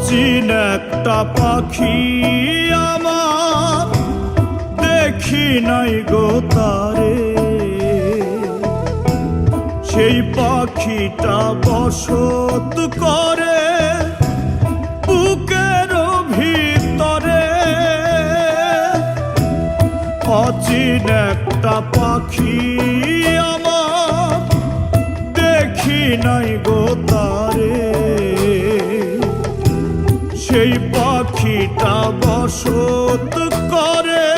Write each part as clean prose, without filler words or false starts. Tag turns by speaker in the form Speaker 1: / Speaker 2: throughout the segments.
Speaker 1: অচিন একটা পাখি আমার দেখি নাই গো তারে, সেই পাখিটা বসত করে বুকের ভিতরে। অচিন একটা পাখি আমার দেখি নাই গো তারে, সেই পাখিটা বসত করে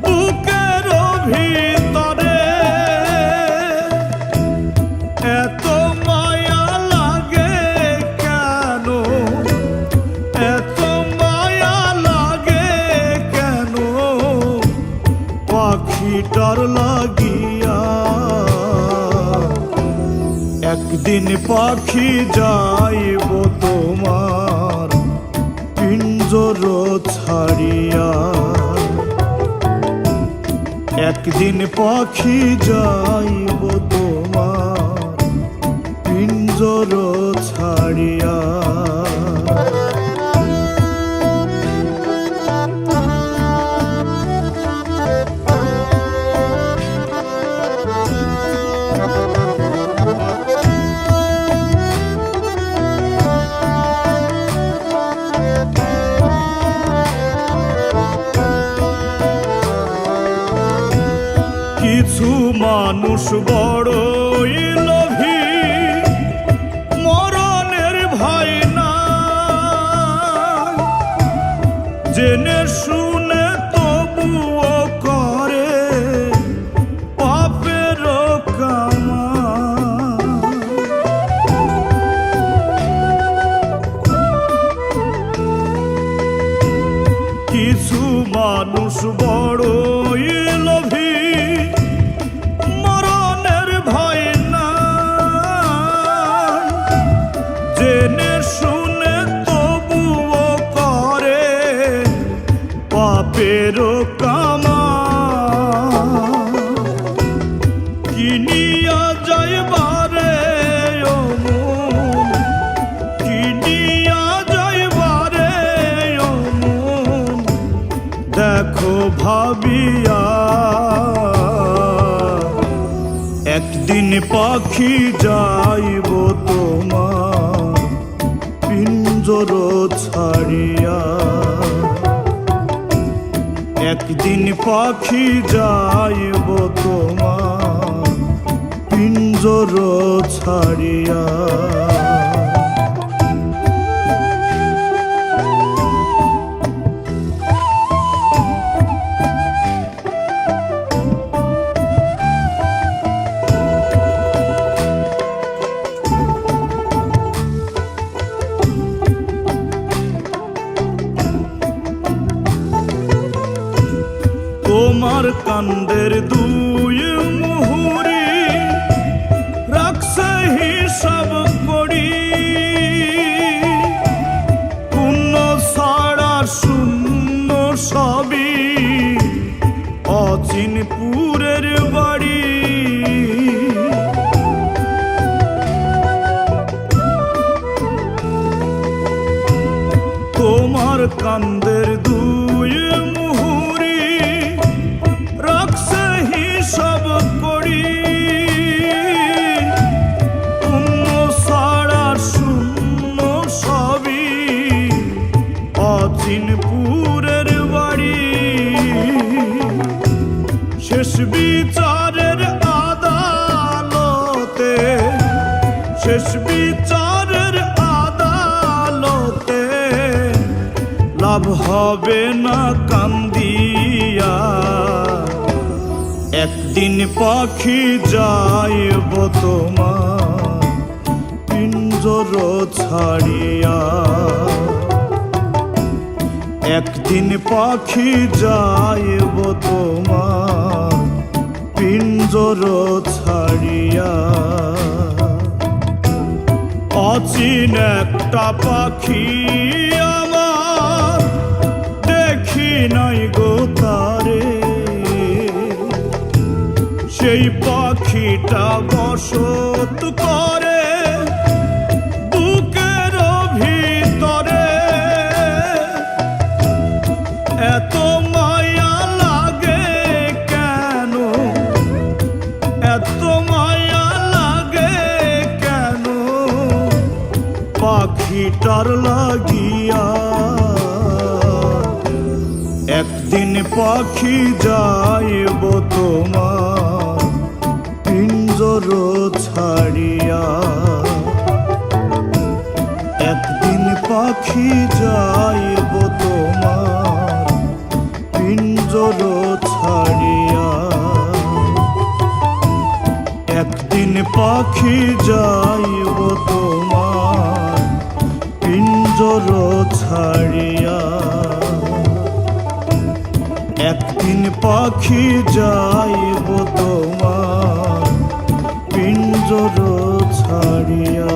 Speaker 1: বুকের ভিতরে। এত মায়া লাগে কেন, এত মায়া লাগে কেন পাখিটার লাগিয়া। একদিন পাখি যাইব তোমার পিঞ্জর ছাড়িয়া, একদিন পাখি যাইব তোমার পিঞ্জর ছাড়িয়া। কিছু মানুষ বড়ই লোভী, মরণের ভয় না, জেনে শুনে তবুও করে পাপের কামাই। কিছু মানুষ বড়ই লোভী, মরণের ভয় না, জেনে শুনে তবুও করে পাপের কামাই। কিনিয়া যাইবারে ও মন, কিনিয়া যাইবারে ও মন, দেখো ভাবিয়া। একদিন পাখি যাইব তোমার পিঞ্জর ছাড়িয়া, একদিন পাখি যাইব তোমার পিঞ্জর ছাড়িয়া। তোমার কান্দের দুই মুহুরি রাখছে হিসাব করি, পুণ্য ছাড়া শূন্য সবই অচিনপুরের বাড়ি। তোমার কান্দের দুই মুহুরি রাখছে হিসাব করি, পুণ্য ছাড়া শূন্য সবই অচিনপুরের বাড়ি। শেষ বিচারের আদালতে, শেষ বিচারের আদালতে লাভ হবে না কান্দিয়া। একদিন পাখি যাইব তোমার পিঞ্জর ছাড়িয়া, একদিন পাখি যাইব তোমার পিঞ্জর ছাড়িয়া। অচিন একটা পাখি আমার দেখি নাই গো তারে, সেই পাখিটা বসত করে বুকের ভিতর। পাখিটার লাগিয়া একদিন পাখি যাইব তোমার পিঞ্জর ছাড়িয়া একদিন পাখি যাইব তোমার পিঞ্জর ছাড়িয়া একদিন পাখি যাইব তোমার পিঞ্জর ছাড়িয়া একদিন পাখি যাইব তোমার পিঞ্জর ছাড়িয়া।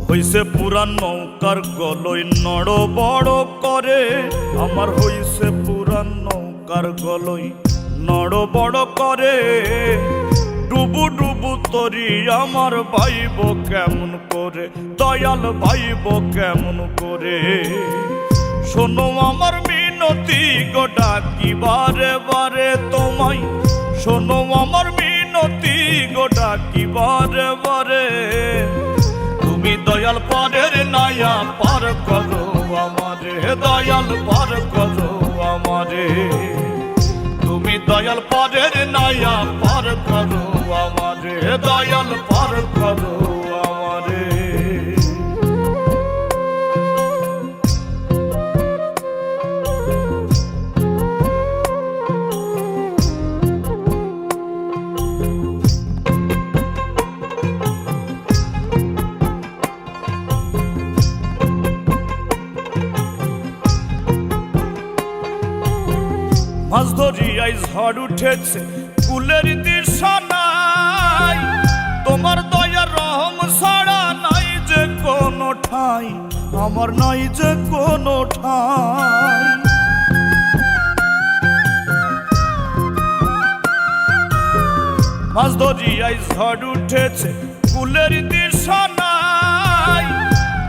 Speaker 1: হইছে পুরান নৌকার গলই নড় বড় করে আমার হইছে পুরান নৌকার গলই নড় বড় করে ডুবু ডুবু তরি আমার ভাইব কেমন করে দয়াল ভাইব কেমন করে শোনো আমার মিনতি গো ডাকি বারে বারে তোমায় শোনো আমার মিনতি গো ডাকি বারে বারে তুমি দয়াল পারের নায়া পার করো আমারে দয়াল পার করো আমারে তুমি দয়াল পারের নায়া পার করো আমারে দয়াল পার করো আমারে। মাছ ধরিয়াই ঝড় উঠেছে কুলের দিশা নাই তোমার দয়া রহম ছাড়া নাই যে কোনো ঠাই আমার নাই যে কোনো ঠাই মাছ ধরিয়াই ঝড় উঠেছে কুলের দিশা নাই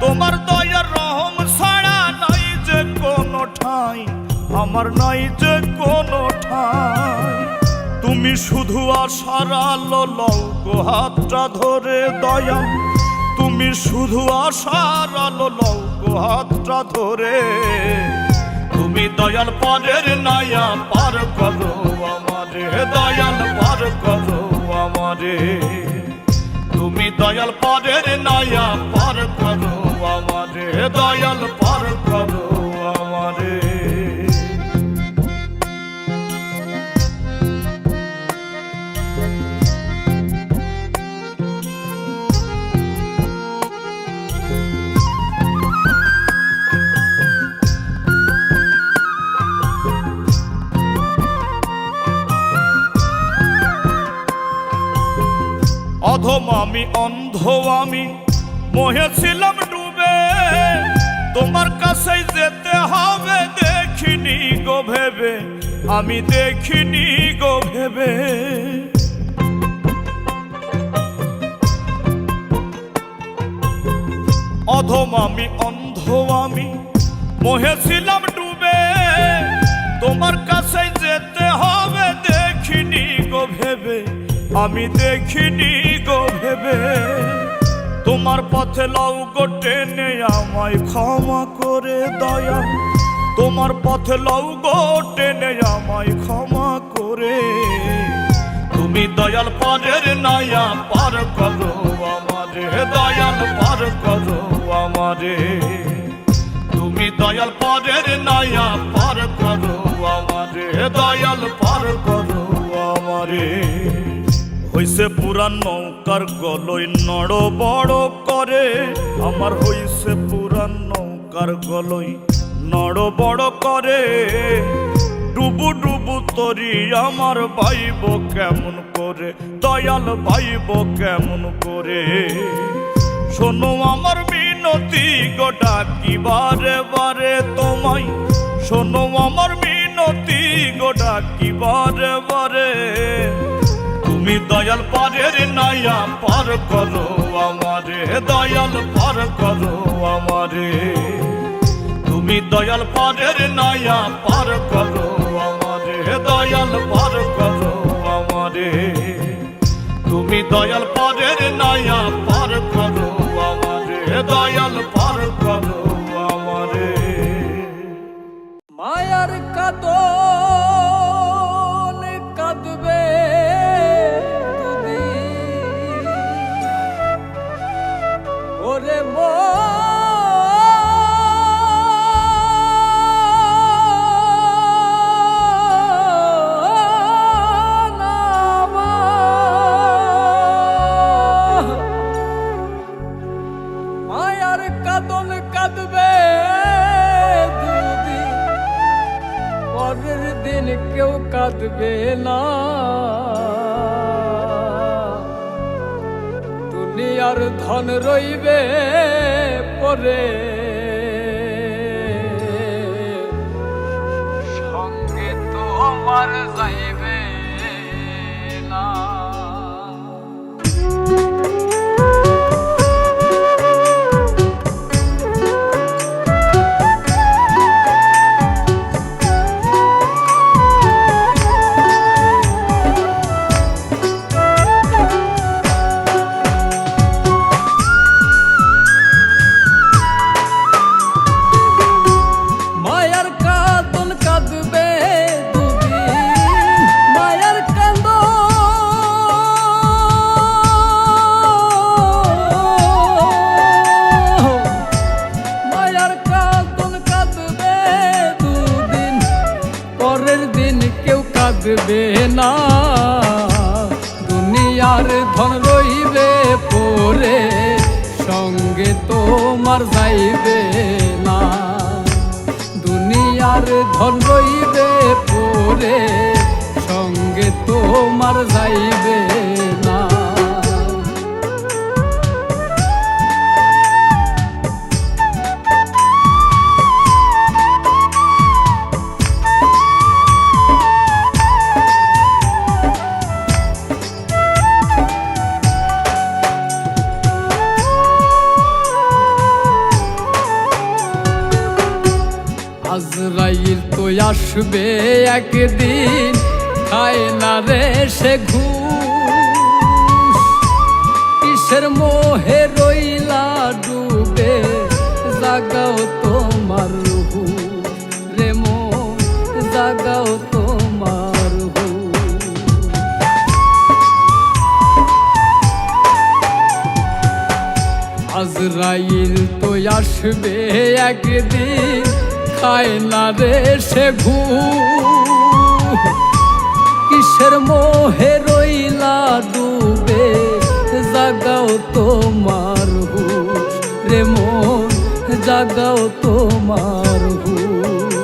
Speaker 1: তোমার দয়া রহম ছাড়া নাই যে কোনো ঠাই আমার নাই যে কোনো ঠাই তুমি শুধু আশার আলো লও গো হাতটা ধরে দয়া তুমি শুধু আশার আলো লও গো হাতটা ধরে তুমি দয়াল পারের নায়া পার করো আমারে দয়াল পার করো আমারে তুমি দয়াল পারের নায়া পার করো আমারে দয়াল পার করো আমারে। অধম আমি অন্ধ আমি মোহে ছিলাম ডুবে তোমার কাছে যেতে হবে দেখিনি গো ভেবে আমি দেখিনি গো ভেবে অধম আমি অন্ধ আমি মোহে ছিলাম ডুবে তোমার কাছে যেতে হবে দেখিনি গো ভেবে আমি দেখিনি গো ভেবে তোমার পথে লও গো টেনে আমায় ক্ষমা করে দয়াল তোমার পথে লও গো টেনে আমায় ক্ষমা করে তুমি দয়াল পারের নায়া পার করো আমারে দয়াল পার করো আমারে তুমি দয়াল পারের নায়া পার করো আমারে দয়াল পার করো আমারে। হইছে পুরান নৌকার গলই নড় বড় করে আমার হইছে পুরান নৌকার গলই নড় বড় করে ডুবু ডুবু তরি আমার ভাইব কেমন করে দয়াল ভাইব কেমন করে শোনো আমার মিনতি গো ডাকি বারে বারে তোমায় শোনো আমার মিনতি গোটা কি বরে বরে তুমি দয়াল পারের নাইয়া পার করো আমারে দয়াল পার করো আমারে তুমি দয়াল পারের নাইয়া পার করো আমারে দয়াল পার করো আমারে তুমি দয়াল পারের নাইয়া পার করো আমারে দয়াল পার করো আমারে
Speaker 2: মায়ার কাঁদন কাঁদবে দুদিন ওরে মায়ার কাঁদন কাঁদবে পরের দিন কেউ কাঁদবে না দুনিয়ার ধন রইবে পরে সঙ্গে তো আমার যাইবে না কাঁদবে না দুনিয়ার ধন রইবে পরে সঙ্গে তোমার যাইবে না দুনিয়ার ধন রইবে পরে সঙ্গে তোমার যাইবে না আজরাইল তো আসবে একদিন খায় না রে সে ঘুষ কিসের মোহে রইলা ডুবে জাগাও তোমার হুশ রে মন জাগাও তোমার হুশ আজরাইল তো আসবে একদিন খায় না রে সে ঘুষ কিসের মোহে রইলা ডুবে জাগাও তোমার হুশ রে মন জাগাও তোমার হুশ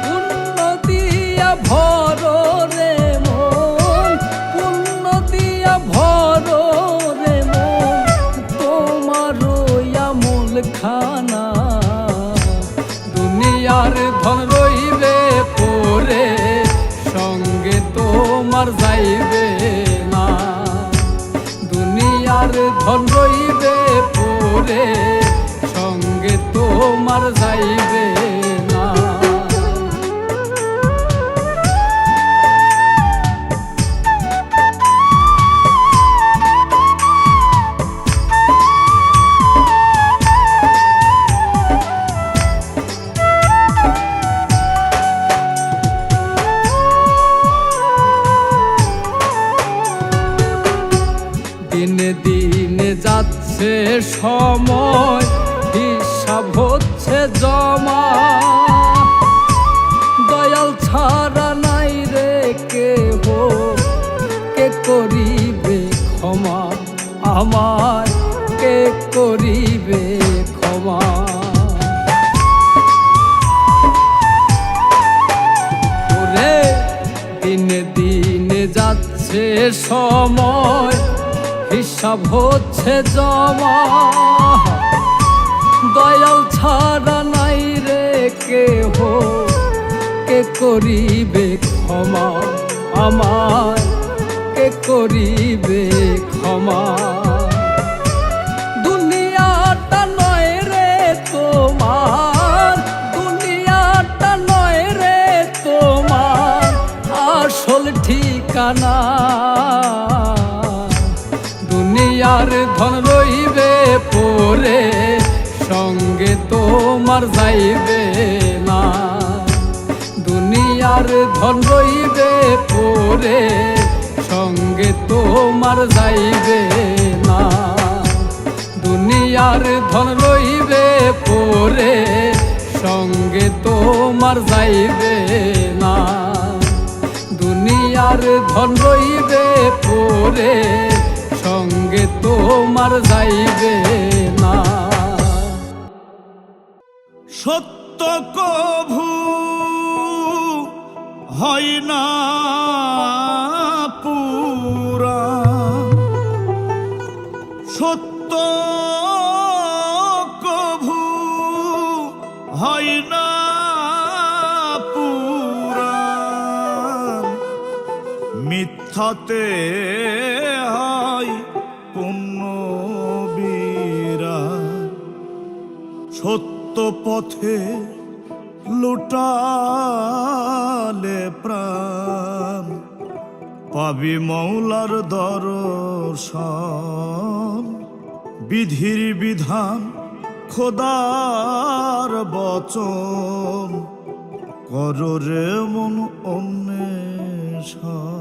Speaker 2: পুণ্য দিয়া ভরো রে মন পুণ্য দিয়া ভরো রে মন তোমার আমল খানা দুনিয়ার ধন রইবে পরে সঙ্গে তোমার যাইবে না দুনিয়ার ধন রইবে পরে সঙ্গে তোমার যাইবে না দিনে দিনে যাচ্ছে সময় হিসাব হচ্ছে জমা দয়াল ছাড়া নাই রে কেহ কে করিবে ক্ষমা আমার কে করিবে ক্ষমা ওরে দিনে দিনে যাচ্ছে সময় হিসাব হচ্ছে জমা দয়াল ছাড়া নাই রে কেহ কে করিবে ক্ষমা আমায়, কে করিবে ক্ষমা? দুনিয়াটা নয় রে তোমার, দুনিয়াটা নয় রে তোমার আসল ঠিকানা। দুনিয়ার ধন রইবে পরে, সঙ্গে তোমার যাইবে না। দুনিয়ার ধন রইবে পরে, সঙ্গে তোমার যাইবে না। দুনিয়ার ধন রইবে পরে, সঙ্গে তোমার যাইবে না। দুনিয়ার ধন রইবে পরে, সঙ্গে তোমার যাইবে না।
Speaker 1: সত্য কভু হয় না পুরা, সত্য কভু হয় না পুরা, মিথ্যাতে হয় পুণ্য বীরা। সত্য পথে লুটালে প্রাণ, পাবি মৌলার দর্শন। বিধির বিধান খোদার বচন, করো রে মন অন্বেষণ।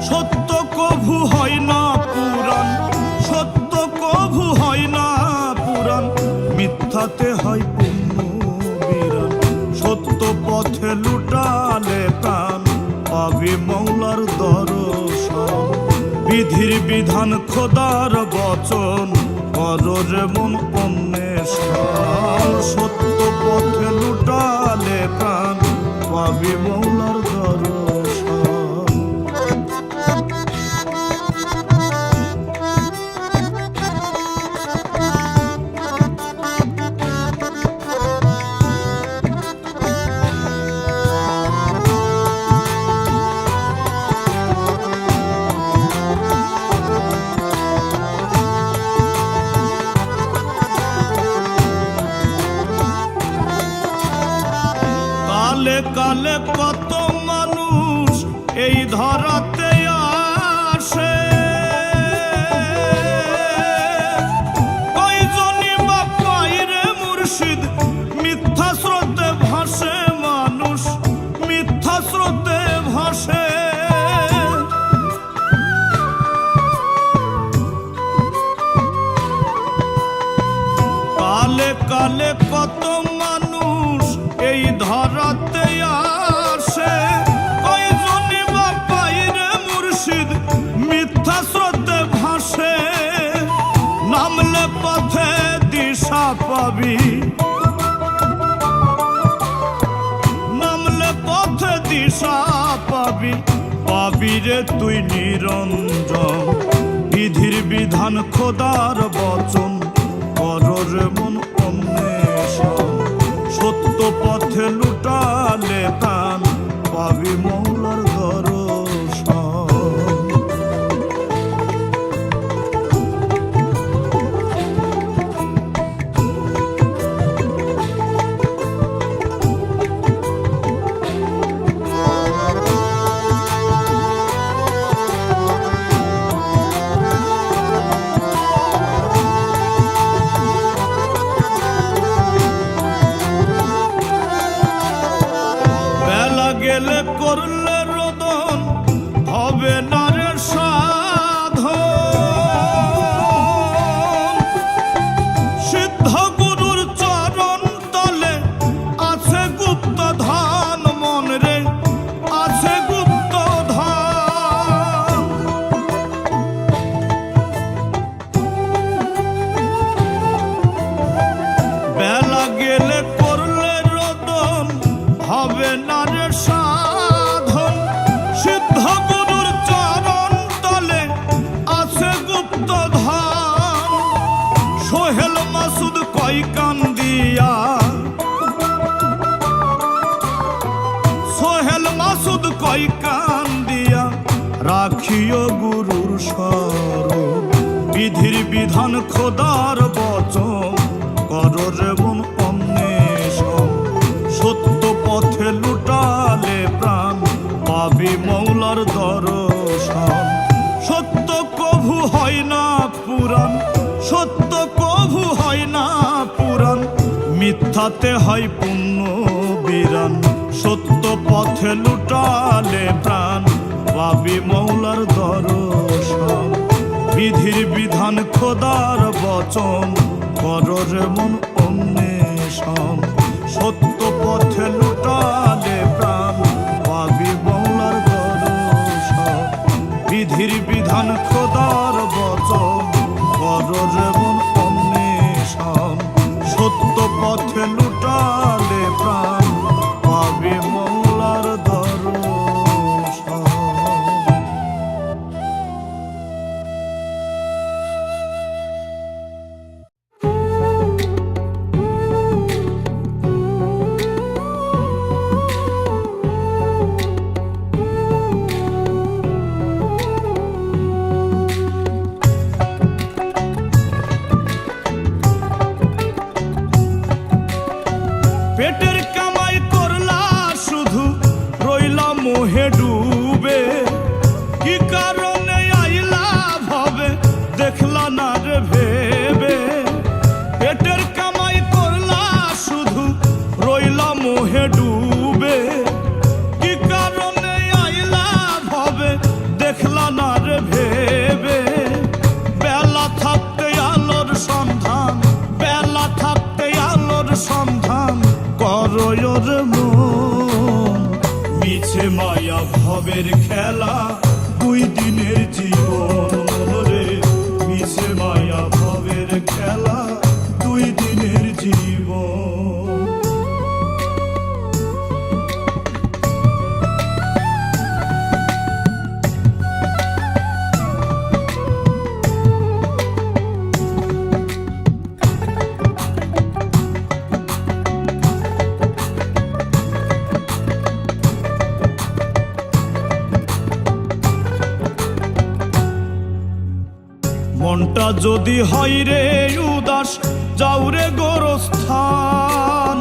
Speaker 1: সত্য কভু হয় না পুরাণ, সত্য কভু হয় না পুরাণ, মিথ্যাতে হয় পুণ্য বিরান। সত্য পথে লুটালে প্রাণ, পাবি মৌলার দর্শন। বিধির বিধান খোদার বচন, করো রে মন অন্বেষণ। সত্য পথে লুটালে প্রাণ, পাবি মৌলার দর্শন। কালে কালে কত মানুষ এই ধরাতে আসে, কয়জনই বা পায় রে মুর্শিদ, মিথ্যা স্রোতে ভাসে মানুষ, মিথ্যা স্রোতে ভাসে। কালে কালে কত মানুষ এই ধরাতে আসে, কয়জনই বা পায় রে মুর্শিদ, মিথ্যা স্রোতে ভাসে। নামলে পথে দিশা পাবি, নামলে পথে দিশা পাবি, পাবি রে তুই নিরঞ্জন। বিধির বিধান খোদার বচন, করো রে মন অন্বেষণ। সত্য পথে লুটালে প্রাণ, পাবি মৌলার দর্শন। হয় কান দিয়া রাখিও গুরুর স্মরণ বিধির বিধান খোদার বচন করো রে মন অন্বেষণ সত্য পথে লুটালে প্রাণ পাবি মৌলার দর্শন সত্য কভু হয় না পুরাণ সত্য কভু হয় না পুরাণ মিথ্যাতে হয় পুণ্য বিরান সত্য পথে লুটালে প্রাণ পাবি মৌলার দর্শন বিধির বিধান খোদার বচন করো রে মন অন্বেষণ সত্য পথে লুটালে প্রাণ পাবি মৌলার দর্শন বিধির বিধান খোদার বচন করো রে মন অন্বেষণ সত্য পথে লুটালে প্রাণ পাবি মৌলার দর্শন। পেটের কামাই করলা শুধু রইলা মোহে ডুবে কি কারণে আইলা ভাবে দেখলা না রে ভেবে পেটের কামাই করলা শুধু রইলা মোহে ডুবে কি কারণে আইলা ভাবে দেখলা না রে ভেবে বেলা থাকতে আলোর সন্ধান বেলা থাকতে আলোর সন্ধান করয়োর মন মিছে মায়া ভবের খেলা দুই দিনের জীবন রে মিছে মায়া ভবের খেলা দুই দিনের জীবন। মনটা যদি হয় রে উদাস যাও রে গোরস্থান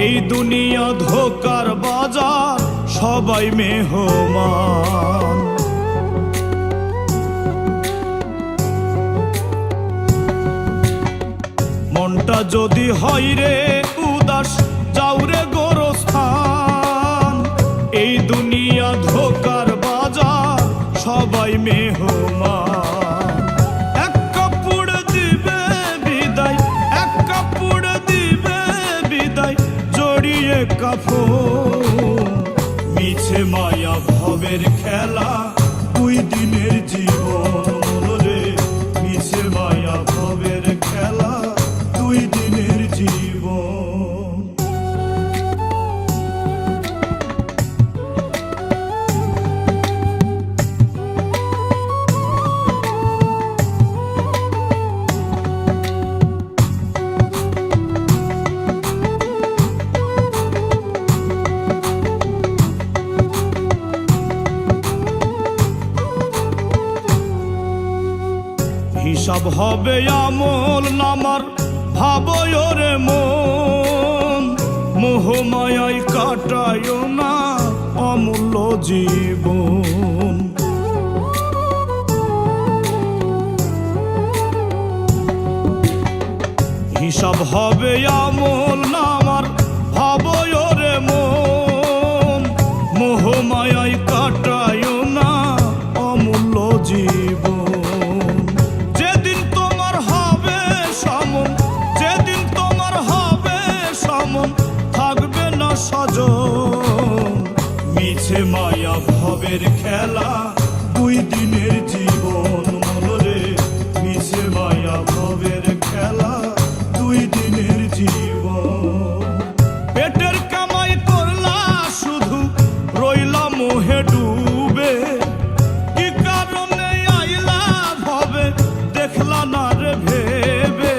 Speaker 1: এই দুনিয়া ধোকার বাজার সবাই মেহমান মনটা যদি হয় রে উদাস যাও রে গোরস্থান এই দুনিয়া ধোকার বাজার সবাই মেহমান মিছে মায়া ভবের খেলা দুই দিনের জীবন রে মিছে মায়া ভবের খেলা দুই দিনের জীবন। হিসাব হবে আমল নামার ভাবয় রে মন মোহমায়ায় কাটায় না অমূল্য জীবন হিসাব হবে আমল নামার ভাবয় রে মন মোহমায়ায় কাটায় না অমূল্য জীবন সজন মিছে মায়া ভবের খেলা দুই দিনের জীবন মনরে মিছে মায়া ভবের খেলা দুই দিনের জীবন পেটের কামাই করলা শুধু রইলা মোহে ডুবে কি কারণে আইলা ভবে দেখলা না রে ভেবে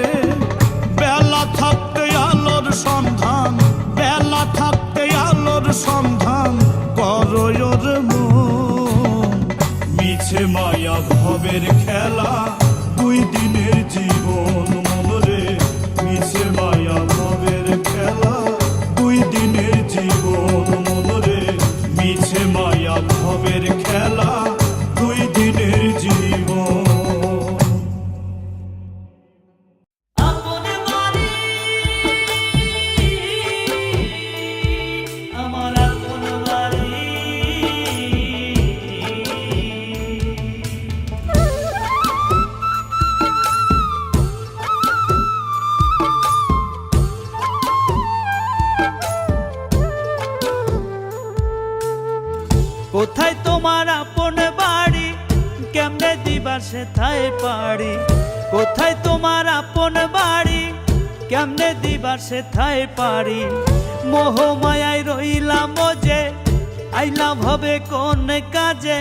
Speaker 1: বেলা থাকতে আলোর সন্ধান বেলা থাকতে আলোর সন্ধান করয়োর ভবের খেলা, 2 দিনের জীবন মনরে মিছে মায়া ভবের খেলা, 2 দিনের জীবন মনরে মিছে মায়া ভবের খেলা, 2 দিনের জীবন।
Speaker 3: কোথায় তোমার আপন বাড়ি, কেমনে দিবা সেথায় পারি। কোথায় তোমার আপন বাড়ি, কেমনে দিবা সেথায় পারি। মোহ মায়ায় রইলাম যে, আইলাম হবে কোন কাজে।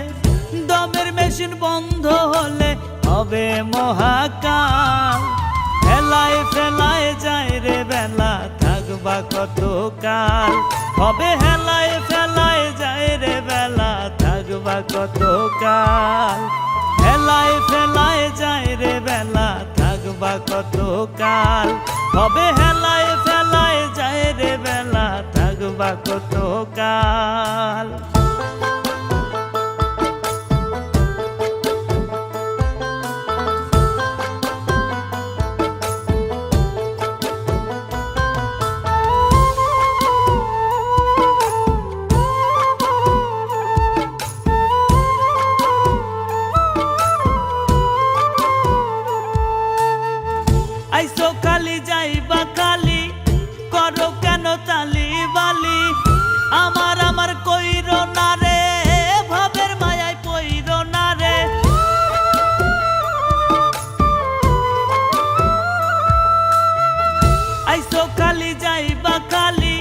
Speaker 3: দমের মেশিন বন্ধ হলে হবে মহাকাল। হেলায় ফেলায় যায় রে বেলা, থাকবা কত কাল। হবে হেলায় ফেলায় যায় রে বেলা, থাকবা কত কাল। হেলায় ফেলায় যায় রে বেলা, থাকবা কত কাল। হবে হেলায় ফেলায় যায় রে বেলা, থাকবা কত কাল। আইসো খালি যাইবা খালি, করো কেন তালি বালি। আমার কইরো না রে, ভবের মায়ায় পইরো না রে। আইসো খালি যাইবা খালি,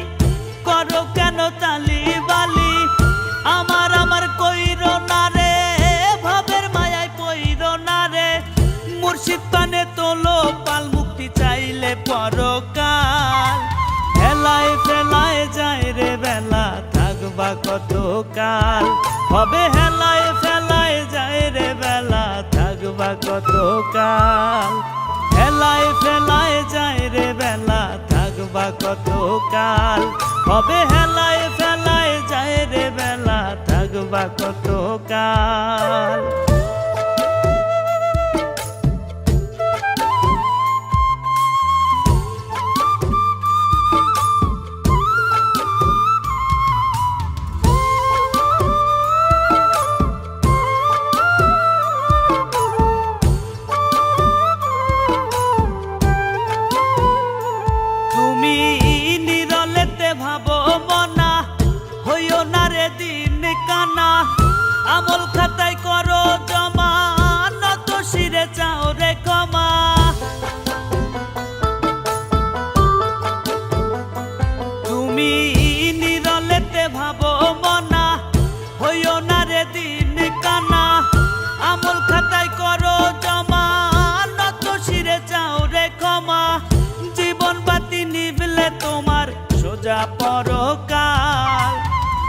Speaker 3: করো কেন তালি বালি। আমার কইরো না রে, ভবের মায়ায় পইরো না রে। মুর্শিদ পানে তোলো পাল, মুক্তি চাইলে পরকাল। হেলায় ফেলায় যায় রে বেলা, থাকবা কত কাল। হবে হেলায় ফেলায় যায় রে বেলা, থাকবা কত কাল। হেলায় ফেলায় যায় রে বেলা, থাকবা কত কাল। হবে হেলায় ফেলায় যায় রে বেলা, থাকবা কত কাল। তুমি নিরলেতে ভাবো মনা, হইও না রে দিন কানা। আমল খাতায় করো জমা, নত শিরে চাও রে ক্ষমা। তুমি নিরলেতে ভাবো মনা, হইও না রে দিন কানা। আমল খাতায় করো জমা, নত শিরে চাও রে ক্ষমা। জীবন বাতি নিবলে তোমার সোজা পরকাল।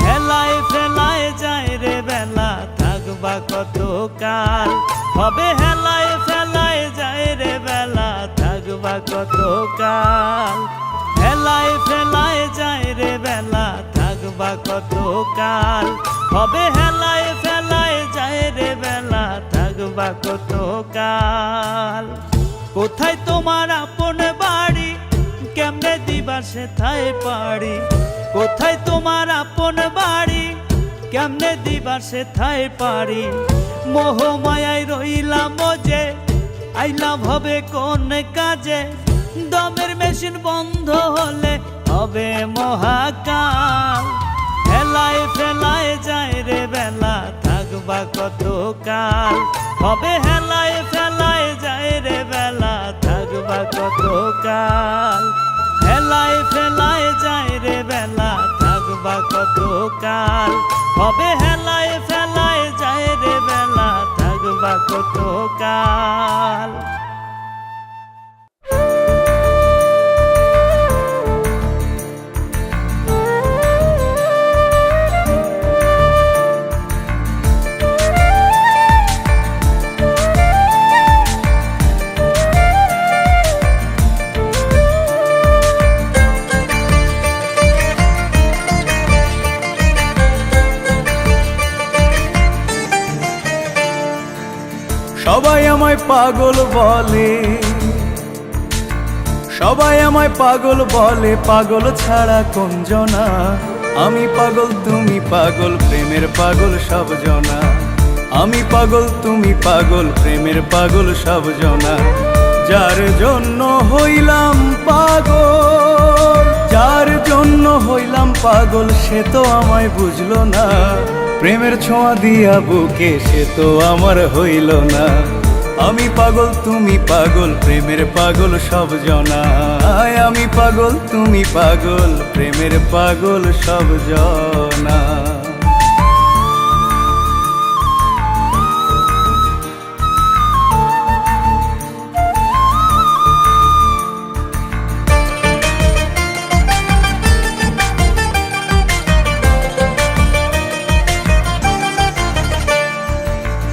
Speaker 3: হেলায় ফেলায় যায় রে বেলা, থাকবা কত কাল। হবে হেলায় ফেলায় যায় রে বেলা, থাকবা কত কাল। হেলায় ফেলায় যায় রে বেলা, থাকবা কত কাল। হবে হেলায় ফেলায় যায় রে বেলা, থাকবা কত কাল। কোথায় তোমার আপন বাড়ি, কেমনে দিবা সেথায় পারি। কোথায় তোমার আপন বাড়ি, কেমনে দিবা সেথায় পারি। মোহ মায়ায় রইলাম যে, আইলাম হবে কোন কাজে। দমের মেশিন বন্ধ হলে হবে মহাকাল। হেলায় ফেলায় যায় রে বেলা, থাকবা কত কাল। হবে হেলায় ফেলায় যায় রে বেলা, থাকবা কত কাল। হেলায় ফেলায় যায় রে বেলা, থাকবা কত কাল। হবে হেলায় ফেলায় যায় রে বেলা, থাকবা কত কাল।
Speaker 4: আমায় পাগল বলে, সবাই আমায় পাগল বলে, পাগল ছাড়া কোন জনা। আমি পাগল তুমি পাগল, প্রেমের পাগল সব জনা। আমি পাগল তুমি পাগল, প্রেমের পাগল সব জনা। যার জন্য হইলাম পাগল, যার জন্য হইলাম পাগল, সে তো আমায় বুঝলো না। প্রেমের ছোঁয়া দিয়া বুকে, সে তো আমার হইল না। আমি পাগল তুমি পাগল, প্রেমের পাগল সব জনা। আমি পাগল তুমি পাগল, প্রেমের পাগল সব জনা।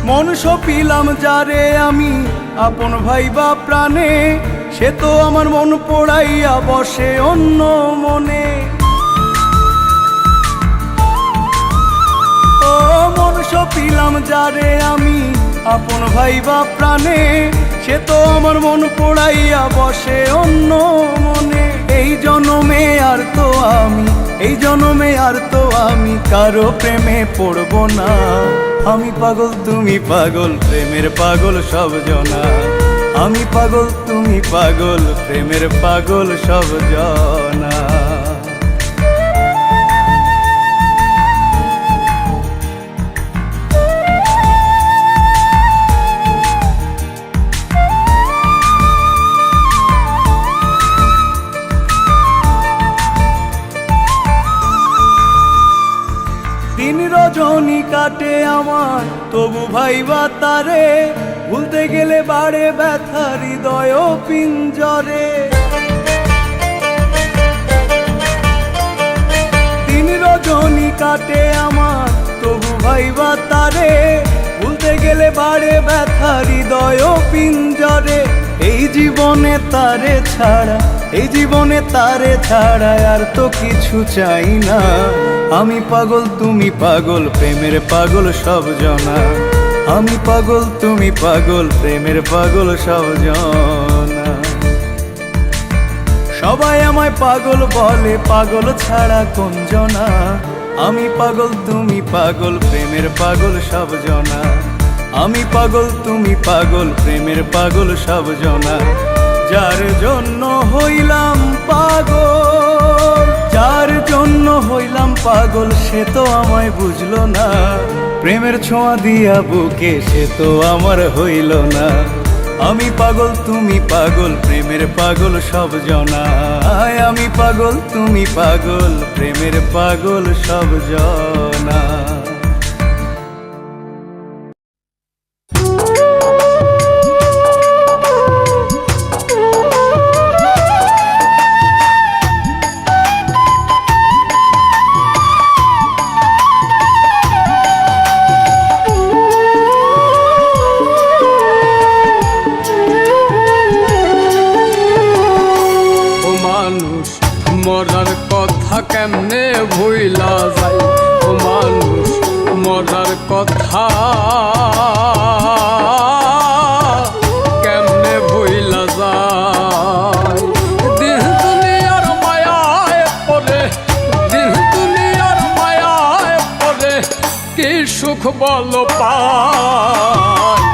Speaker 4: মন সপিলাম যারে আমি আপন ভাইবা প্রাণে, সে তো আমার মন পোড়াইয়া বসে অন্য মনে। ও মন সপিলাম যারে আমি আপন ভাইবা প্রাণে, সে তো আমার মন পোড়াইয়া বসে অন্য মনে। এই জনমে আর তো আমি, এই জনমে আর তো আমি কারো প্রেমে পড়ব না। আমি পাগল তুমি পাগল, প্রেমের পাগল সব জনা। আমি পাগল তুমি পাগল, প্রেমের পাগল সব জনা। দিন রজনী কাটে আমার তবু ভাইবা তারে, ভুলতে গেলে বাড়ে ব্যথা হৃদয় পিঞ্জরে। দিন রজনী কাটে আমার তবু ভাইবা তারে, ভুলতে গেলে বাড়ে ব্যথা হৃদয় পিঞ্জরে। এই জীবনে তারে ছাড়া, এই জীবনে তারে ছাড়া আর তো কিছু চাই না। আমি পাগল তুমি পাগল, প্রেমের পাগল সব জনা। আমি পাগল তুমি পাগল, প্রেমের পাগল সব জনা। সবাই আমায় পাগল বলে, পাগল ছাড়া কোন জনা। আমি পাগল তুমি পাগল, প্রেমের পাগল সব জনা। আমি পাগল তুমি পাগল, প্রেমের পাগল সব জনা। যার জন্য হইলাম পাগল, যার জন্য হইলাম পাগল, সে তো আমায় বুঝলো না। প্রেমের ছোঁয়া দিয়া বুকে, সে তো আমার হইল না। আমি পাগল তুমি পাগল, প্রেমের পাগল সব জনা। আমি পাগল তুমি পাগল, প্রেমের পাগল সব জনা।
Speaker 2: মরার কথা কেমনে ভুইলা যায়, ও মানুষ মরার কথা কেমনে ভুইলা যায়। দিন দুনিয়ার মায়ায় পড়ে, দিন দুনিয়ার মায়ায় পড়ে কি সুখ বল পায়।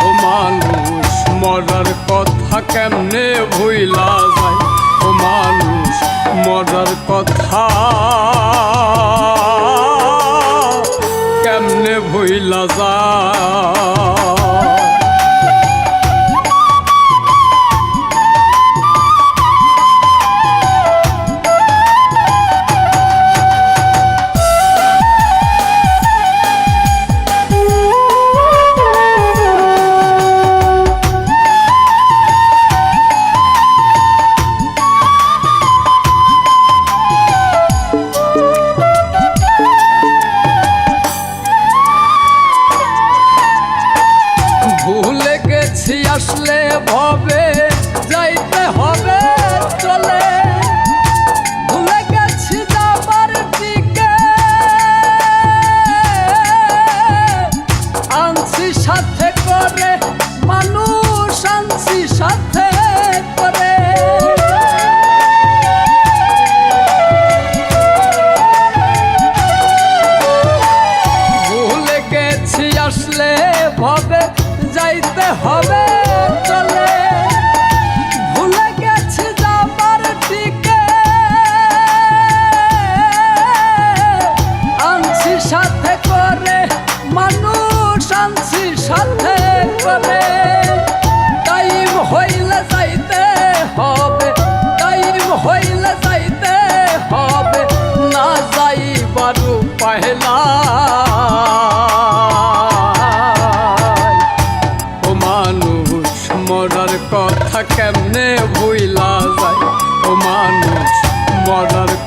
Speaker 2: ও মানুষ মরার কথা কেমনে ভুইলা যায়, ও মানুষ মরার কথা কেমনে ভুইলা যায়।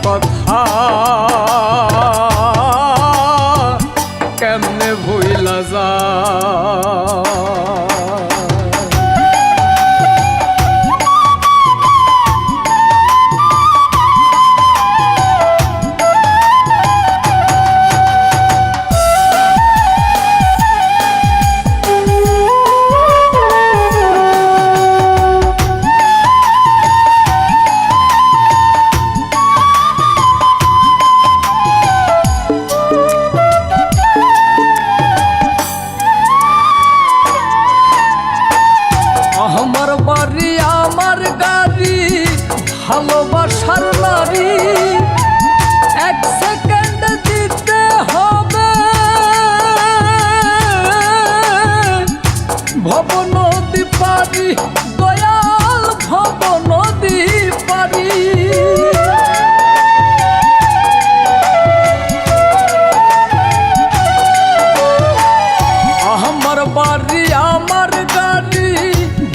Speaker 2: কথা কেমনে ভুইলা যায়। আমার বাড়ি আমার গাড়ি ভালোবাসার নারী এক সেকেন্ড দিতে হবে ভব নদী পারি দয়াল ভব নদী পারি। আমার বাড়ি আমার গাড়ি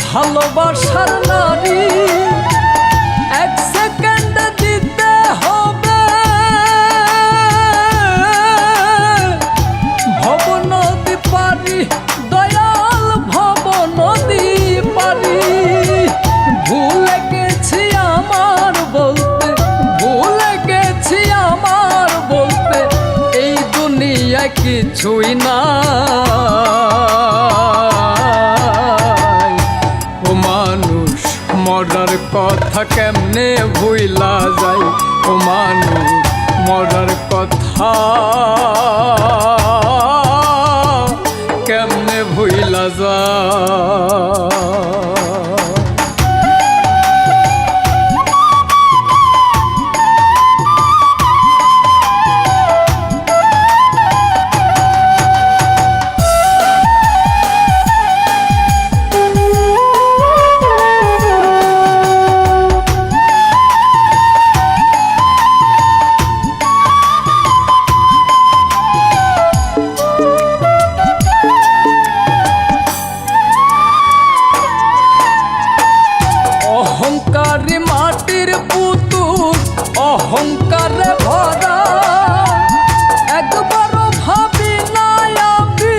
Speaker 2: ভালোবাসার নারী এক সেকেন্ড দিতে হবে ভব নদী পারি দয়াল ভব নদী পারি। ভুলে গেছি আমার বলতে ভুলে গেছি আমার বলতে এই দুনিয়া কিছুই না। মরার কথা কেমনে ভুইলা যায় ও মানুষ মরার কথা কেমনে ভুইলা যায়। অহংকারী মাটির পুতুল অহংকারে ভরা একবারও ভাবি নাই আমি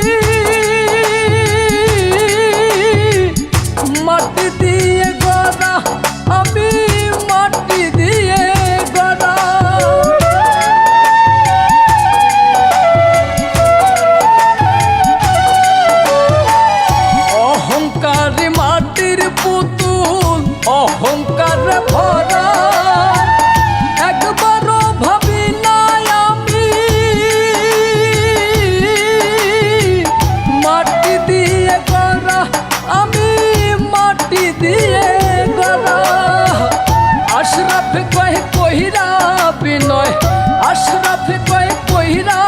Speaker 2: মাটি দিয়ে গড়া আমি মাটি দিয়ে গড়া। অহংকারী মাটির পুতুল অহংকারে ভরা একবারও ভাবি নাই আমি মাটি দিয়ে গড়া আমি মাটি দিয়ে গড়া। আশরাফ কয় কহিরা বিনয় আশরাফ কয় কহিরা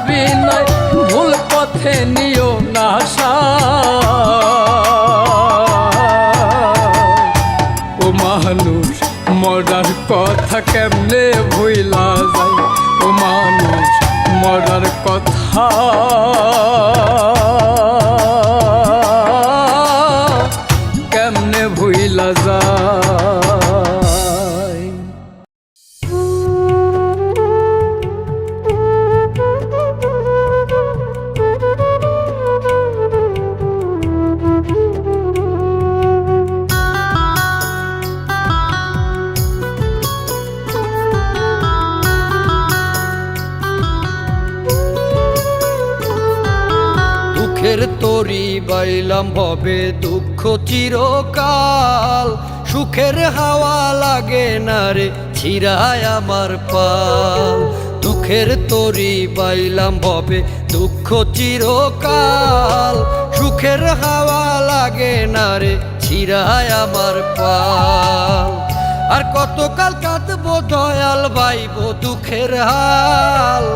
Speaker 2: বিনয় ভুল পথে নিও না আশা। মানুষ মরার কথা কেমনে ভুইলা যায় ও মানুষ মরার কথা কেমনে ভুইলা যায়।
Speaker 5: দুঃখের তরি বাইলাম ভবে দুঃখ চিরকাল সুখের হাওয়া লাগে না রে ছিড়ায় আমার পাল। দুঃখের তরি বাইলাম ভবে দুঃখ চিরকাল সুখের হাওয়া লাগে না রে ছিড়ায় আমার পাল। আর কতকাল কাঁদবো দয়াল বাইব দুঃখের হাল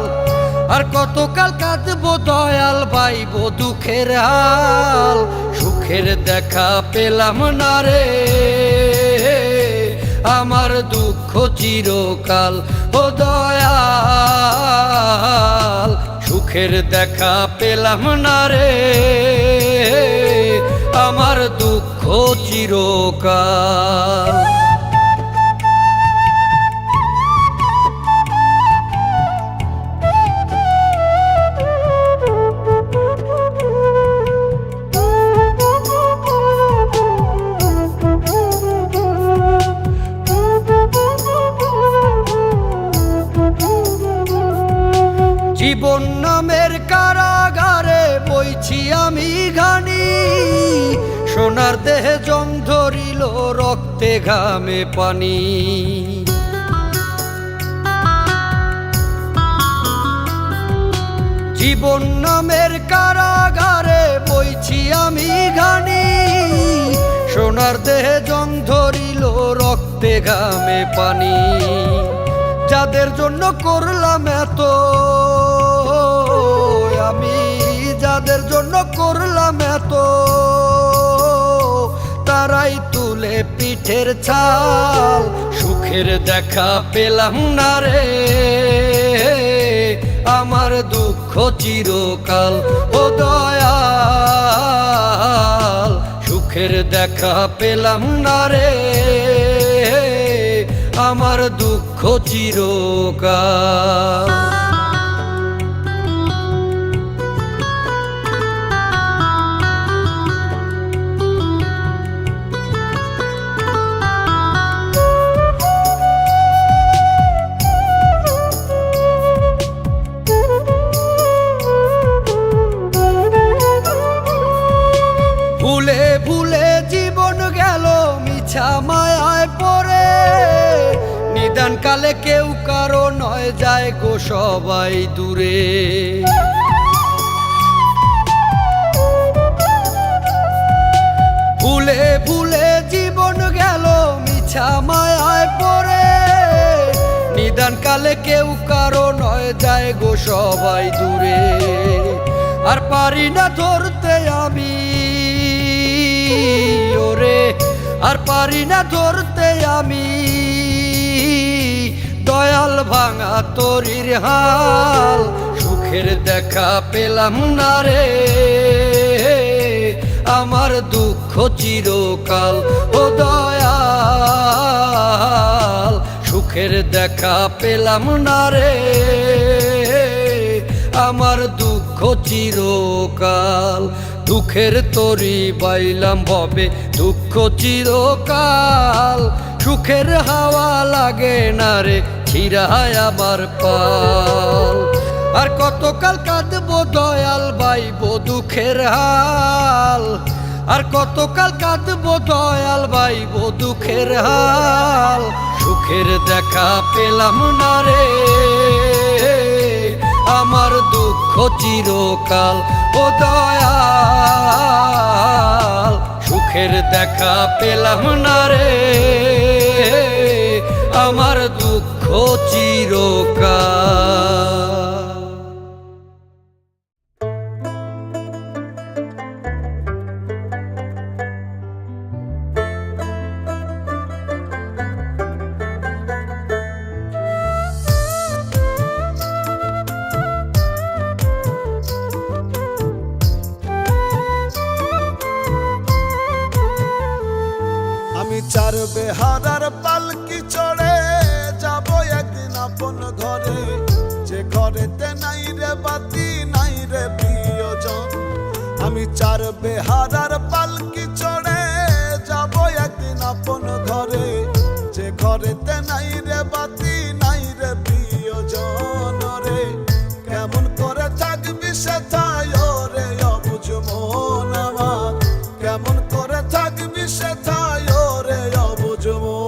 Speaker 5: আর কতকাল কাঁদবো দয়াল বাইব দুঃখের হাল। সুখের দেখা পেলাম না রে আমার দুঃখ চিরকাল ও দয়াল। সুখের দেখা পেলাম না রে আমার দুঃখ চিরকাল। জীবন নামের কারাগারে বইছি আমি ঘানি, সোনার দেহে জং ধরিল রক্তে ঘামে পানি। জীবন নামের কারাগারে বইছি আমি ঘানি, সোনার দেহে জং ধরিল রক্তে ঘামে পানি। যাদের জন্য করলাম এত আমি, যাদের জন্য করলাম এত, তারাই তুলে পিঠের ছাল। সুখের দেখা পেলাম না রে, আমার দুঃখ চিরকাল। ও দয়াল, সুখের দেখা পেলাম না রে, আমার দুঃখ চিরকাল। ভুলে ভুলে জীবন গেল মিছা মায়ায় পড়ে, নিদান কালে কেউ কারো নয়, যায় গো সবাই দূরে। ভুলে ভুলে জীবন গেল মিছা মায়ায় পড়ে, নিদান কালে কেউ কারো নয়, যায় গো সবাই দূরে। আর পারি না ধরতে আমি ওরে, আর পারি না ধরতে আমি দয়াল ভাঙা তরির হাল। সুখের দেখা পেলাম না রে, আমার দুঃখ চিরকাল। ও দয়াল, সুখের দেখা পেলাম না রে, আমার দুঃখ চিরকাল। দুঃখের তরি বাইলাম ভবে দুঃখ চিরকাল, সুখের হাওয়া লাগে না রে, ছিড়ায় আমার পাল। আর কতকাল কাঁদবো দয়াল বাইব দুঃখের হাল, আর কতকাল কাঁদবো দয়াল বাইব দুঃখের হাল। সুখের দেখা পেলাম না রে, আমার দুঃখ চিরকাল। ও দয়াল, সুখের দেখা পেলাম না রে, আমার দুঃখ চিরকাল।
Speaker 6: আমি চার বেহারার পালকি চড়ে যাব একদিন আপন ঘরে, যে ঘরেতে নাই রে বাতি নাই রে প্রিয়জন। আমি চার বেহারার পালকি চড়ে যাব একদিন আপন ঘরে, যে ঘরেতে নাই রে বাতি নাই রে প্রিয়জন রে। কেমন করে থাকবি সেথায় রে অবুঝ মন আমার, কেমন করে থাকবি সেথায় রে অবুঝ মন।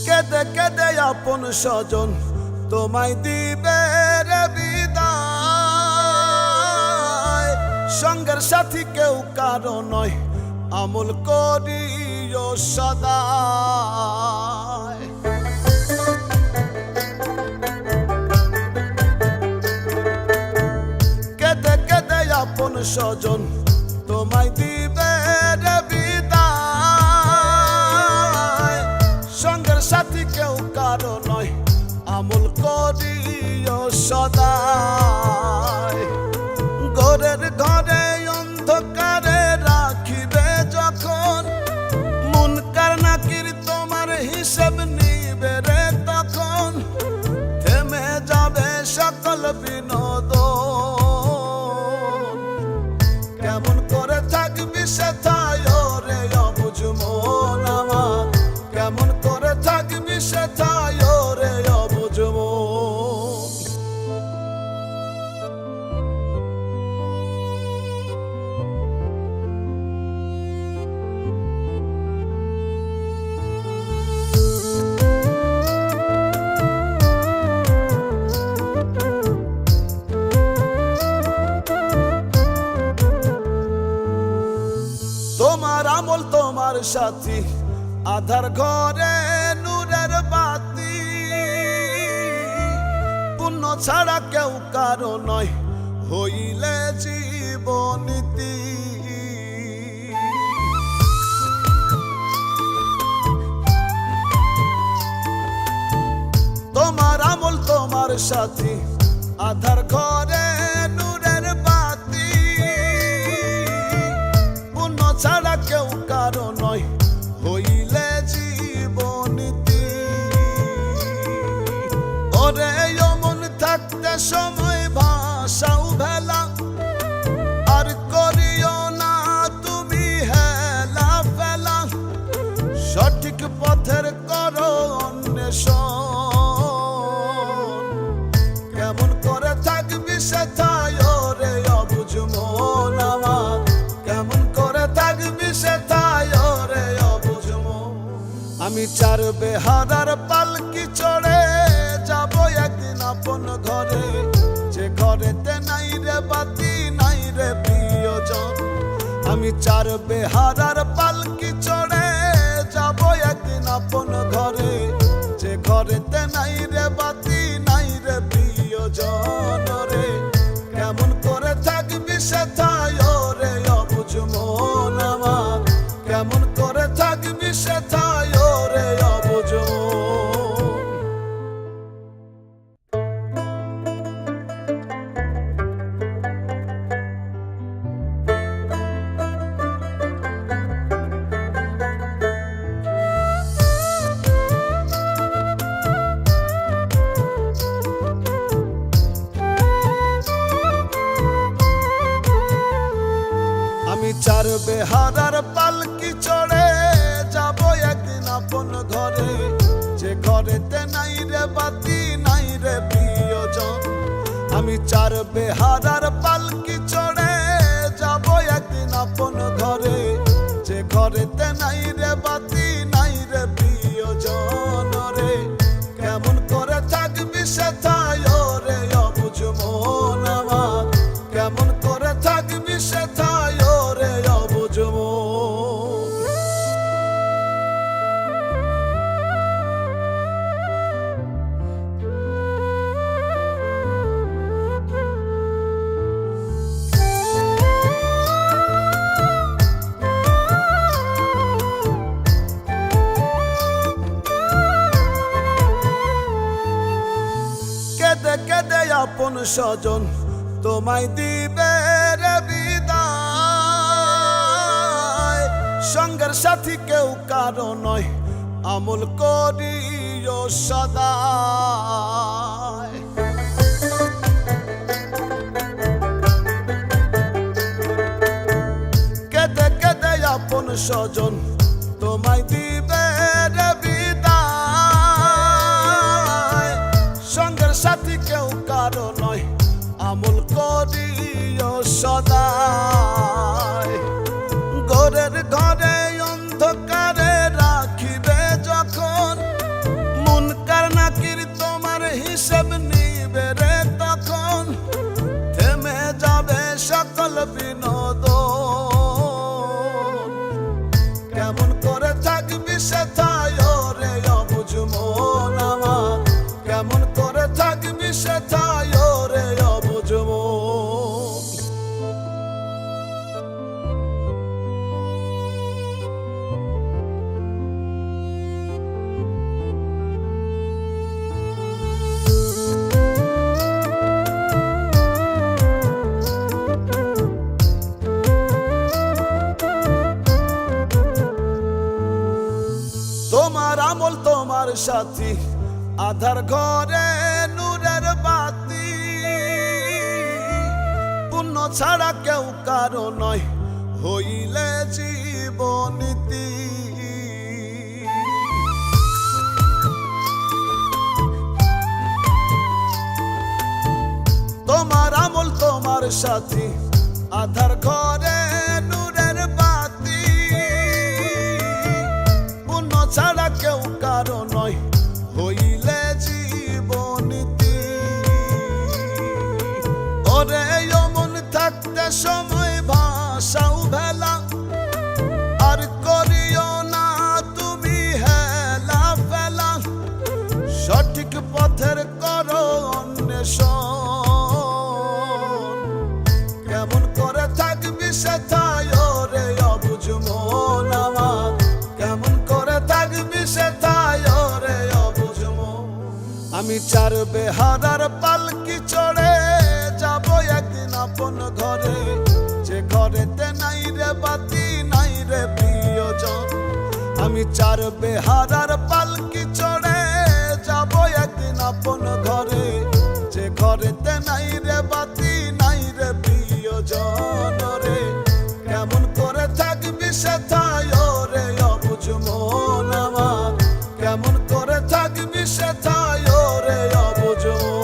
Speaker 6: কেদে কেদে আপন স্বজন তোমায় দিবে রে বিদায়, সঙ্গের সাথী কেউ কারো নয়, আমল করিও সদায়। কেদে কেদে আপন স্বজন তোমায় দিবে রে বিদায়, সঙ্গের সাথী কেউ কারো নয়, আমল করিও সদায়। ঘরের ঘরে অন্ধকারে রাখিবে যখন, মুনকার নাকি তোমার আমল তোমার সাথী, আধার ঘরে নূরের বাতি, পুণ্য ছাড়া কেউ কারো নয়, হইলে জীবনীতি। তোমার আমল তোমার সাথী, আধার ঘরে নূরের বাতি, পুণ্য ছাড়া কেউ কারো নয়, হইলে জীবনীতি। ওরে মন থাকতে সময় ভাষাও ভেলা, আর করিও না তুমি হেলা ফেলা, সঠিক পথের করো অন্বেষণ। কেমন করে থাকবি সেথায় রে অবুঝ মন আমার, কেমন করে থাকবি সেথায় রে অবুঝ মন। আমি চার বেহারার পালকি চড়ে যাব একদিন আপন ঘরে, যে ঘরেতে নাই রে বাতি নাই রে প্রিয়জন। আমি চার বেহারার পালকি চড়ে যাব একদিন আপন ঘরে, যে ঘরেতে নাই রে বাতি নাই রে প্রিয়জন রে। কেমন করে থাকবি সেথায় রে অবুঝ মন আমার, কেমন করে থাকবি সেথায় রে অবুঝ মন। আমি চার বেহারার পালকি চড়ে যাব একদিন আপন ঘরে, যে ঘরেতে নাই রে বাতি নাই রে প্রিয়জন। আমি চার বেহারার পালকি চড়ে যাব একদিন আপন ঘরে, যে ঘরেতে নাই রে বাতি নাই রে প্রিয়জন রে। কেমন করে থাকবি সেথায় রে অবুঝ মন আমার, কেমন করে থাকবি সেথায় রে অবুঝ মন। কেদে কেদে আপন স্বজন তোমায় দিবে রে বিদায়, সঙ্গের সাথী কেউ কারো নয়, আমল করিও সদায়। কেদে কেদে আপন স্বজন তোমায় দিবে রে বিদায়, সঙ্গের সাথী কেউ কারো নয়, আমল করিও সদায়। ঘরের ঘরে অন্ধকারে রাখিবে যখন, মুনকার নাকির তোমার হিসেব নিবে রে তখন, থেমে যাবে সকল বিনোদন। কেমন করে থাকবি সেথায় রে অবুঝ মন আমার, কেমন করে থাকবি সেথায় রে অবুঝ মন। তোমার আমল তোমার সাথী, আধার ঘরে নূরের বাতি, পুণ্য ছাড়া কেউ কারো নয়, হইলে জীবনীতি। তোমার আমল তোমার সাথী, আধার ঘরে নূরের বাতি, পুণ্য ছাড়া কেউ কারো নয়, হইলে জীবনীতি। ওরে মন থাকতে সময় ভাষাও ভেলা, আমি চার বেহারার পালকি চড়ে যাব একদিন আপন ঘরে, যে ঘরেতে নাই রে বাতি নাই রে প্রিয়জন। আমি চার বেহারার পালকি চড়ে যাব একদিন আপন ঘরে, যে ঘরেতে নাই রে বাতি নাই রে প্রিয়জন রে। কেমন করে থাকবি সেথায় রে অবুঝ মন আমার, কেমন করে থাকবি সেথায় রে অবুঝ মন।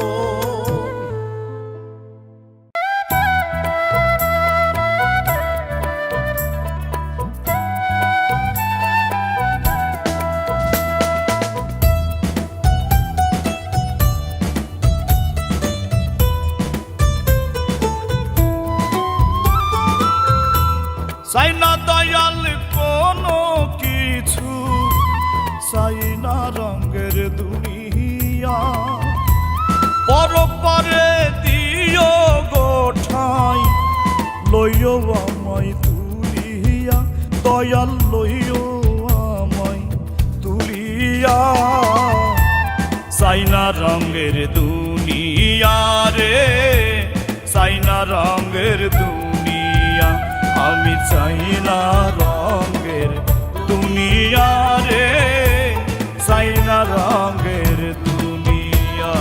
Speaker 1: চাই না দয়াল কোনো কিছু, চাই না রঙের দুনিয়া, পরপারে দিও গোঠাই লইও আমায় তুলিয়া, দয়াল লইও আমায় তুলিয়া। চাই না রঙের দুনিয়া রে, চাই না রঙের দুনিয়া, আমি চাই না রঙের দুনিয়া রে, চাই না রঙের দুনিয়া।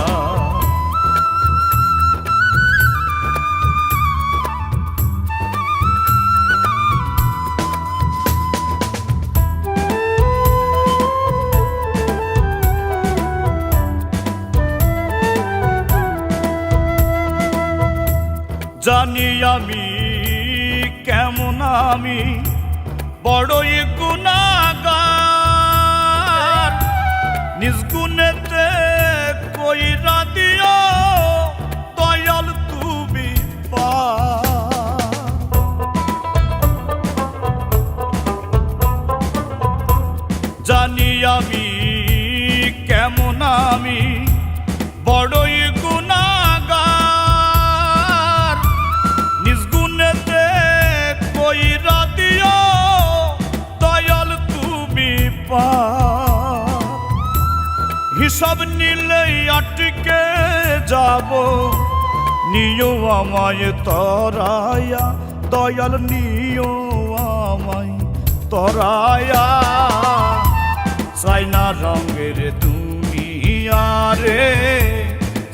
Speaker 1: জানি আমি কেমন আমি বড়ই গুনাহগার, নিজ গুণেতে কইরা দিও দয়াল তুমি পার। জানি আমি কেমন আমি বড়ই গুনাহগার, নিজ গুণেতে কইরা দিও দয়াল তুমি পার। হিসাব নিলেই আটকে যাব, নিও আমায় তরায়া, দয়াল নিও আমায় তরায়া। চাই না রঙের দুনিয়া রে,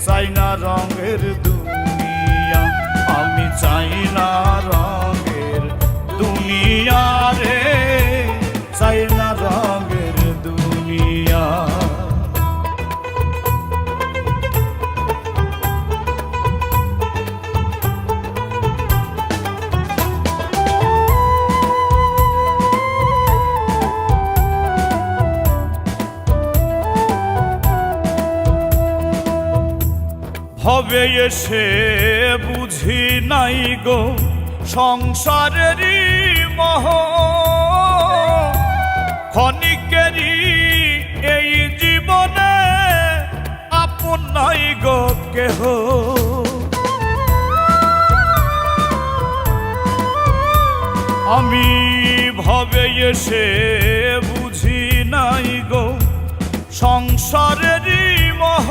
Speaker 1: চাই না রঙের দুনিয়া, আমি চাই না রঙের দুনিয়া রে, চাই না রঙের দুনিয়া। ভবে এসে বুঝি নাই গো সংসারেরই মোহ, ক্ষণিকেরই এই জীবনে আপন নাই গো কেহ। আমি ভবে এসে বুঝি নাই গো সংসারেরই মোহ,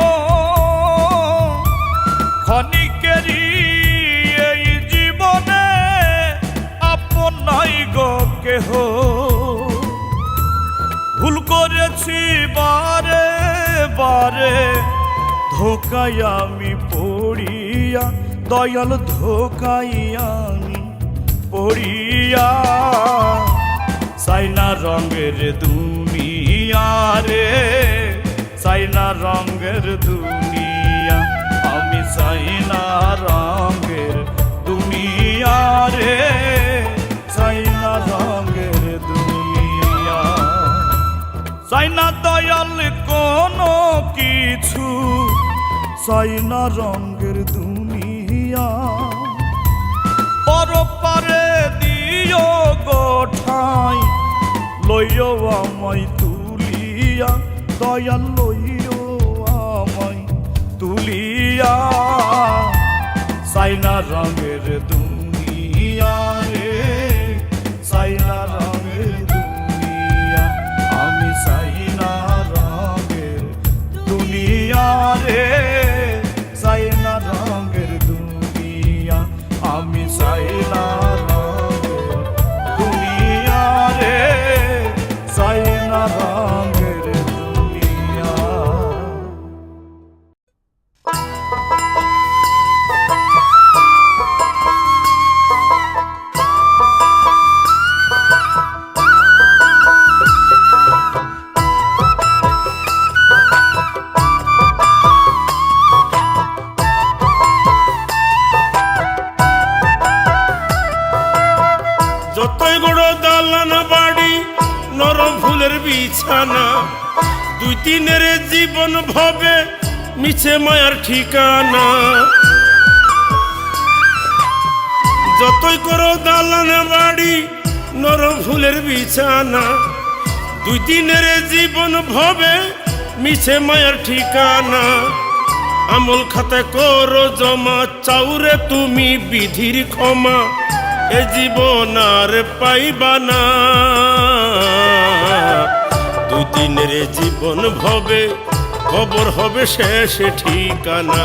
Speaker 1: ক্ষণিকেরই এই জীবনে আপন নাই গো কেহ। ভুল করেছি বারে বারে, ধোকায় আমি পড়িয়া, দয়াল ধোকায় আমি পড়িয়া। চাই না রঙের দুনিয়া রে, চাই না রঙের দুনিয়া, আমি চাই না রঙের দুনিয়া রে, চাই না রঙের দুনিয়া। চাই না দয়াল কোনো কিছু, চাই না রঙের দুনিয়া, পরপারে দিও গোঠাই লইও আমায় তুলিয়া, দয়াল লইও আমায় তুলিয়া। চাই না রঙের দুনিয়া রে, চাই না রঙের দুনিয়া, আমি চাই না রঙের দুনিয়া রে,
Speaker 7: নরম ফুলের বিছানা, দুই দিনের জীবন ভবে মিছে মায়ার ঠিকানা। যতই করো দালান বাড়ি নরম ফুলের বিছানা, দুই দিনের জীবন ভবে মিছে মায়ার ঠিকানা। আমল খাতে করো জমা, চাউরে তুমি বিধির ক্ষমা, এ জীবন আর পাইবা না। দুই দিনের জীবন ভবে খবর হবে শেষ ঠিকানা।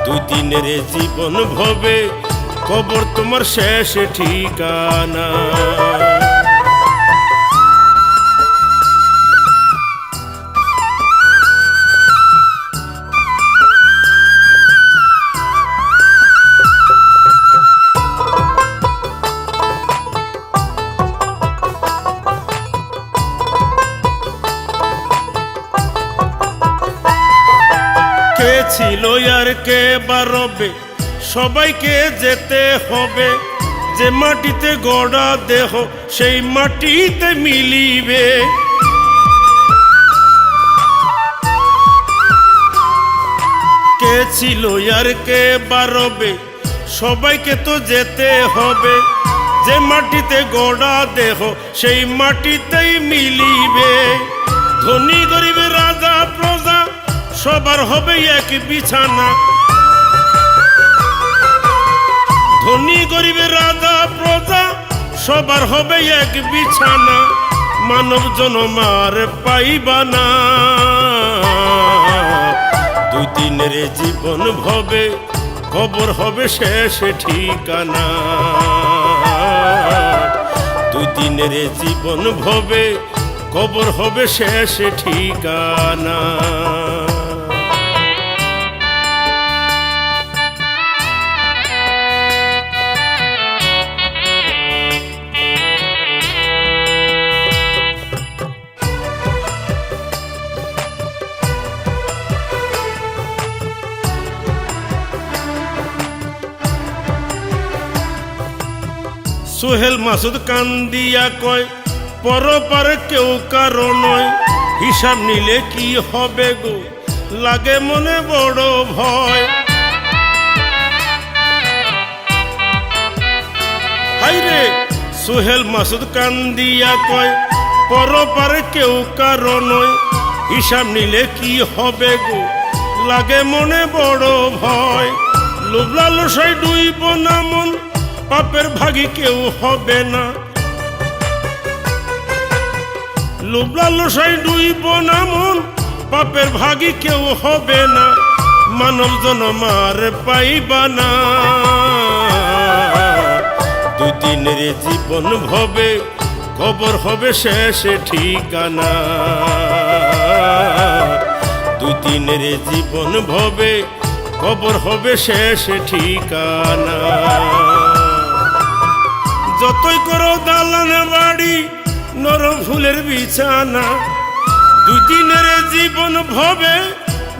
Speaker 7: দুই দিনের জীবন ভবে খবর তোমার শেষ ঠিকানা। কে ছিল আর কে বারবে, সবাইকে যেতে হবে। যে মাটিতে গড়া দেহ সেই মাটিতে মিলিবে। কে ছিল আর কে বারবে, সবাইকে তো যেতে হবে। যে মাটিতে গড়া দেহ সেই মাটিতেই মিলিবে। ধনী গরিব রাজা প্রজা সবার হবে এক বিছানা। ধনী গরিবের রাজা প্রজা সবার হবে এক বিছানা। মানব জনমার পাইবা না। দুই দিনের জীবন ভবে খবর হবে শেষ ঠিকানা। দুই দিনের জীবন ভবে খবর হবে শেষ ঠিকানা। সোহেল মাসুদ কান্দিয়া কয়, পরপার কেউ কারো নয়। হিসাব নিলে কি হবে গো, লাগে মনে বড় ভয়। হাইরে সোহেল মাসুদ কান্দিয়া কয়, পরপার কেউ কারো নয়। হিসাব নিলে কি হবে গো, লাগে মনে বড় ভয়। লোভ লালসায় ডুইব না মন, পাপের ভাগী কেউ হবে না। লোভ লালসায় ডুইব না মন, পাপের ভাগী কেউ হবে না। মানব জনমার পাইবা না। দুই দিনের জীবন ভবে খবর হবে শেষ ঠিকানা। দুই দিনের জীবন ভবে খবর হবে শেষ ঠিকানা। যতই করো দালান বাড়ি নরম ফুলের বিছানা, দুই দিনের জীবন ভবে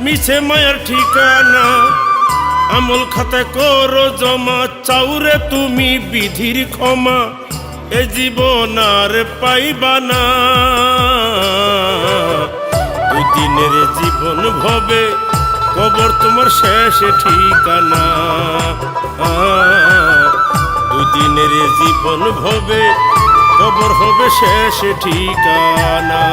Speaker 7: মিছে মায়ার ঠিকানা। আমল খাতায় করো জমা, চাউরে তুমি বিধির ক্ষমা, এ জীবন আর পাইবা না। দুই দিনের জীবন ভবে কবর তোমার শেষ ঠিকানা। দুই দিনের জীবন ভবে কবর হবে শেষ ঠিকানা।